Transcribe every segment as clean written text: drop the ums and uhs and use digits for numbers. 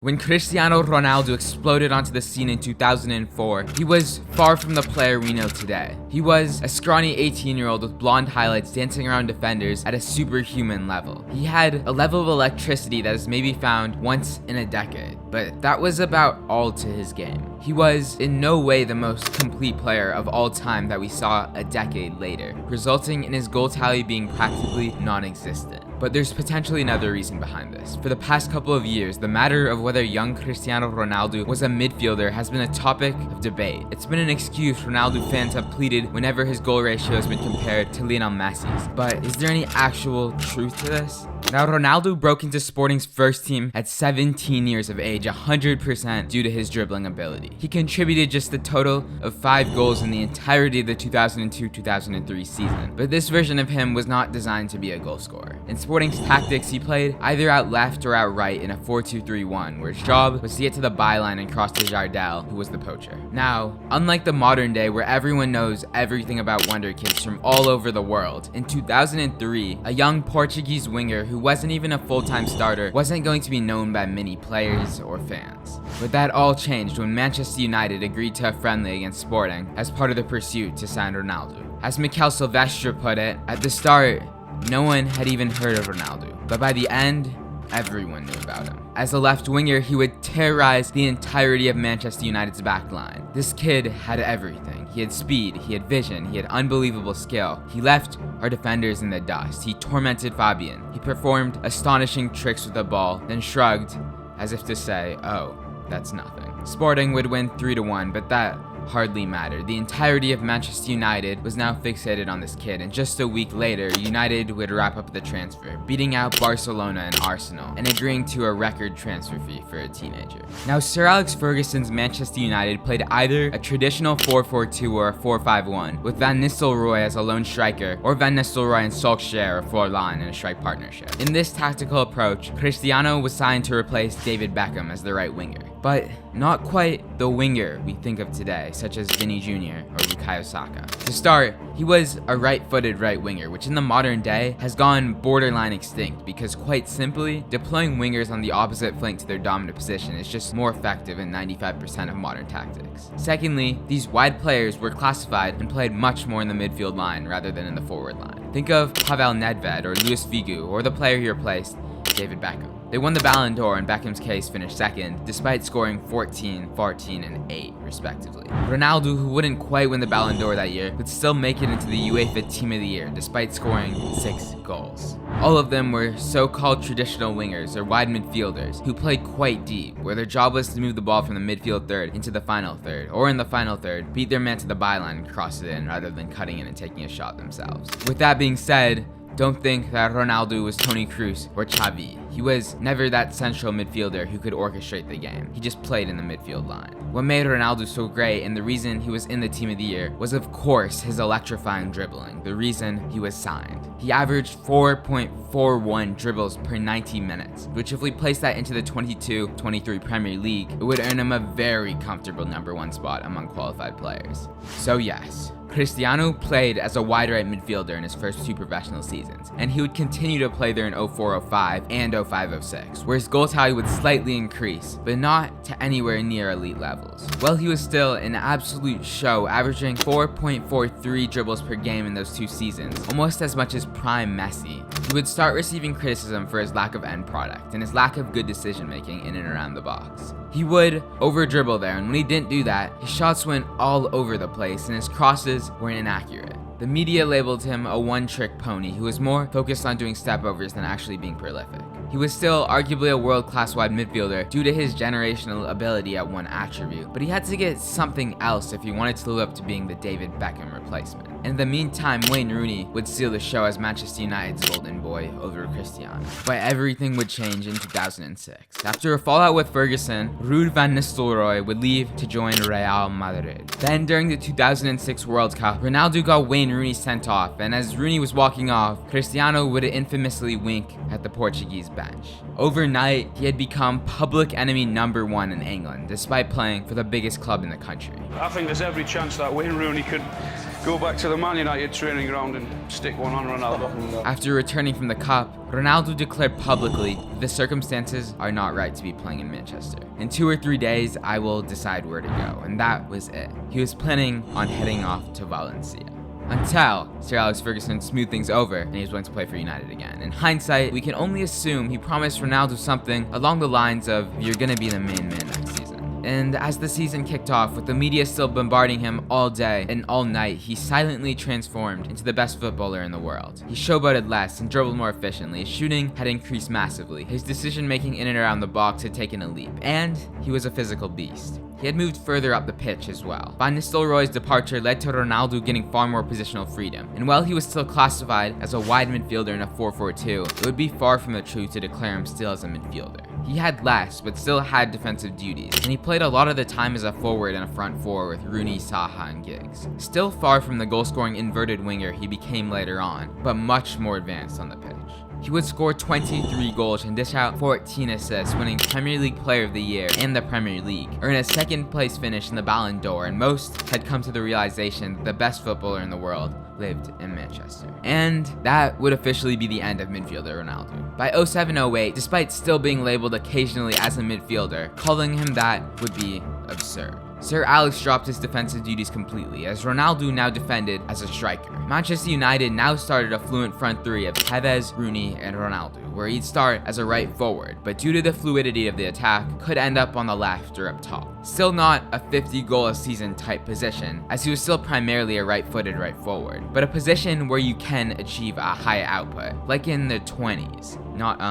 When Cristiano Ronaldo exploded onto the scene in 2004, he was far from the player we know today. He was a scrawny 18-year-old with blonde highlights dancing around defenders at a superhuman level. He had a level of electricity that is maybe found once in a decade, but that was about all to his game. He was in no way the most complete player of all time that we saw a decade later, resulting in his goal tally being practically non-existent. But there's potentially another reason behind this. For the past couple of years, the matter of whether young Cristiano Ronaldo was a midfielder has been a topic of debate. It's been an excuse Ronaldo fans have pleaded whenever his goal ratio has been compared to Lionel Messi's. But is there any actual truth to this? Now, Ronaldo broke into Sporting's first team at 17 years of age, 100% due to his dribbling ability. He contributed just a total of 5 goals in the entirety of the 2002-2003 season, but this version of him was not designed to be a goal scorer. In Sporting's tactics, he played either out left or out right in a 4-2-3-1, where his job was to get to the byline and cross to Jardel, who was the poacher. Now, unlike the modern day where everyone knows everything about wonder kids from all over the world, in 2003, a young Portuguese winger who wasn't even a full-time starter wasn't going to be known by many players or fans. But that all changed when Manchester United agreed to a friendly against Sporting as part of the pursuit to sign Ronaldo. As Mikel Silvestre put it, at the start, no one had even heard of Ronaldo, but by the end, everyone knew about him. As a left winger, he would terrorize the entirety of Manchester United's backline. This kid had everything. He had speed, he had vision, he had unbelievable skill. He left our defenders in the dust. He tormented Fabian. He performed astonishing tricks with the ball, then shrugged as if to say, "Oh, that's nothing." Sporting would win 3-1, but that hardly mattered. The entirety of Manchester United was now fixated on this kid, and just a week later, United would wrap up the transfer, beating out Barcelona and Arsenal, and agreeing to a record transfer fee for a teenager. Now, Sir Alex Ferguson's Manchester United played either a traditional 4-4-2 or a 4-5-1, with Van Nistelrooy as a lone striker, or Van Nistelrooy and Solskjaer or Forlan in a strike partnership. In this tactical approach, Cristiano was signed to replace David Beckham as the right winger. But not quite the winger we think of today, such as Vinny Jr. or Bukayo Saka. To start, he was a right-footed right winger, which in the modern day has gone borderline extinct because, quite simply, deploying wingers on the opposite flank to their dominant position is just more effective in 95% of modern tactics. Secondly, these wide players were classified and played much more in the midfield line rather than in the forward line. Think of Pavel Nedved or Luis Figo, or the player he replaced, David Beckham. They won the Ballon d'Or, in Beckham's case finished second, despite scoring 14, 14, and 8, respectively. Ronaldo, who wouldn't quite win the Ballon d'Or that year, would still make it into the UEFA Team of the Year, despite scoring 6 goals. All of them were so-called traditional wingers, or wide midfielders, who played quite deep, where their job was to move the ball from the midfield third into the final third, or in the final third, beat their man to the byline and cross it in, rather than cutting in and taking a shot themselves. With that being said, don't think that Ronaldo was Toni Kroos or Xavi. He was never that central midfielder who could orchestrate the game. He just played in the midfield line. What made Ronaldo so great, and the reason he was in the Team of the Year, was of course his electrifying dribbling, the reason he was signed. He averaged 4.41 dribbles per 90 minutes, which if we place that into the 22-23 Premier League, it would earn him a very comfortable #1 spot among qualified players. So yes, Cristiano played as a wide right midfielder in his first 2 professional seasons, and he would continue to play there in 04-05 and 05-06, where his goal tally would slightly increase, but not to anywhere near elite levels. Well, he was still an absolute show, averaging 4.43 dribbles per game in those 2 seasons, almost as much as prime Messi. He would start receiving criticism for his lack of end product and his lack of good decision making in and around the box. He would over dribble there, and when he didn't do that, his shots went all over the place and his crosses were inaccurate. The media labeled him a one-trick pony who was more focused on doing stepovers than actually being prolific. He was still arguably a world-class wide midfielder due to his generational ability at one attribute, but he had to get something else if he wanted to live up to being the David Beckham replacement. In the meantime, Wayne Rooney would steal the show as Manchester United's golden boy over Cristiano. But everything would change in 2006. After a fallout with Ferguson, Ruud van Nistelrooy would leave to join Real Madrid. Then during the 2006 World Cup, Ronaldo got Wayne Rooney sent off, and as Rooney was walking off, Cristiano would infamously wink at the Portuguese bench. Overnight, he had become public enemy #1 in England, despite playing for the biggest club in the country. I think there's every chance that Wayne Rooney could go back to the Man United training ground and stick one on Ronaldo. After returning from the cup, Ronaldo declared publicly that the circumstances are not right to be playing in Manchester. In 2 or 3 days, I will decide where to go, and that was it. He was planning on heading off to Valencia. Until Sir Alex Ferguson smoothed things over and he was willing to play for United again. In hindsight, we can only assume he promised Ronaldo something along the lines of, "You're gonna be the main man next season." And as the season kicked off, with the media still bombarding him all day and all night, he silently transformed into the best footballer in the world. He showboated less and dribbled more efficiently. His shooting had increased massively. His decision making in and around the box had taken a leap. And he was a physical beast. He had moved further up the pitch as well. Van Nistelrooy's departure led to Ronaldo getting far more positional freedom. And while he was still classified as a wide midfielder in a 4-4-2, it would be far from the truth to declare him still as a midfielder. He had less, but still had defensive duties, and he played a lot of the time as a forward and a front four with Rooney, Saha, and Giggs. Still far from the goal-scoring inverted winger he became later on, but much more advanced on the pitch. He would score 23 goals and dish out 14 assists, winning Premier League Player of the Year and the Premier League, earn a second place finish in the Ballon d'Or, and most had come to the realization that the best footballer in the world lived in Manchester. And that would officially be the end of midfielder Ronaldo. By 07-08, despite still being labeled occasionally as a midfielder, calling him that would be absurd. Sir Alex dropped his defensive duties completely, as Ronaldo now defended as a striker. Manchester United now started a fluent front three of Tevez, Rooney, and Ronaldo, where he'd start as a right forward, but due to the fluidity of the attack, could end up on the left or up top. Still not a 50-goal-a-season type position, as he was still primarily a right-footed right forward, but a position where you can achieve a high output, like in the 20s, not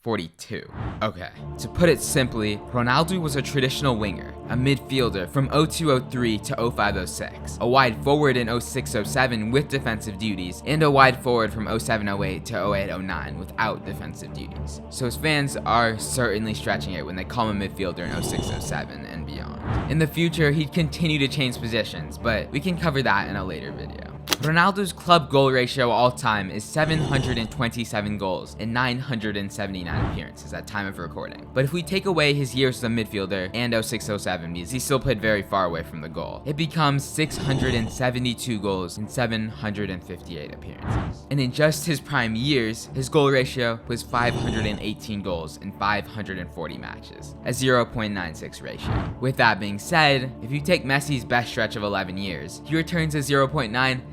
42. Okay, to put it simply, Ronaldo was a traditional winger, a midfielder from 02-03 to 05-06, a wide forward in 06-07 with defensive duties, and a wide forward from 07-08 to 08-09 without defensive duties. So his fans are certainly stretching it when they call him a midfielder in 06-07 and beyond. In the future, he'd continue to change positions, but we can cover that in a later video. Ronaldo's club goal ratio all time is 727 goals and 979 appearances at time of recording. But if we take away his years as a midfielder and 06-07, because he still played very far away from the goal, it becomes 672 goals and 758 appearances. And in just his prime years, his goal ratio was 518 goals in 540 matches, a 0.96 ratio. With that being said, if you take Messi's best stretch of 11 years, he returns a 0.97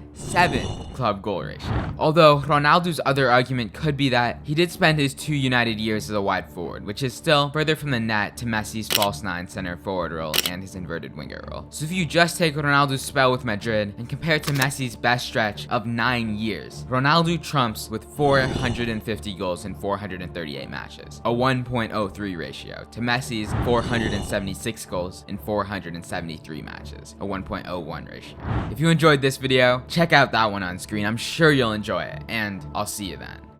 club goal ratio. Although Ronaldo's other argument could be that he did spend his 2 United years as a wide forward, which is still further from the net to Messi's false 9 center forward role and his inverted winger role. So if you just take Ronaldo's spell with Madrid and compare it to Messi's best stretch of 9 years, Ronaldo trumps with 450 goals in 438 matches, a 1.03 ratio, to Messi's 476 goals in 473 matches, a 1.01 ratio. If you enjoyed this video, check out that one on screen. I'm sure you'll enjoy it, and I'll see you then.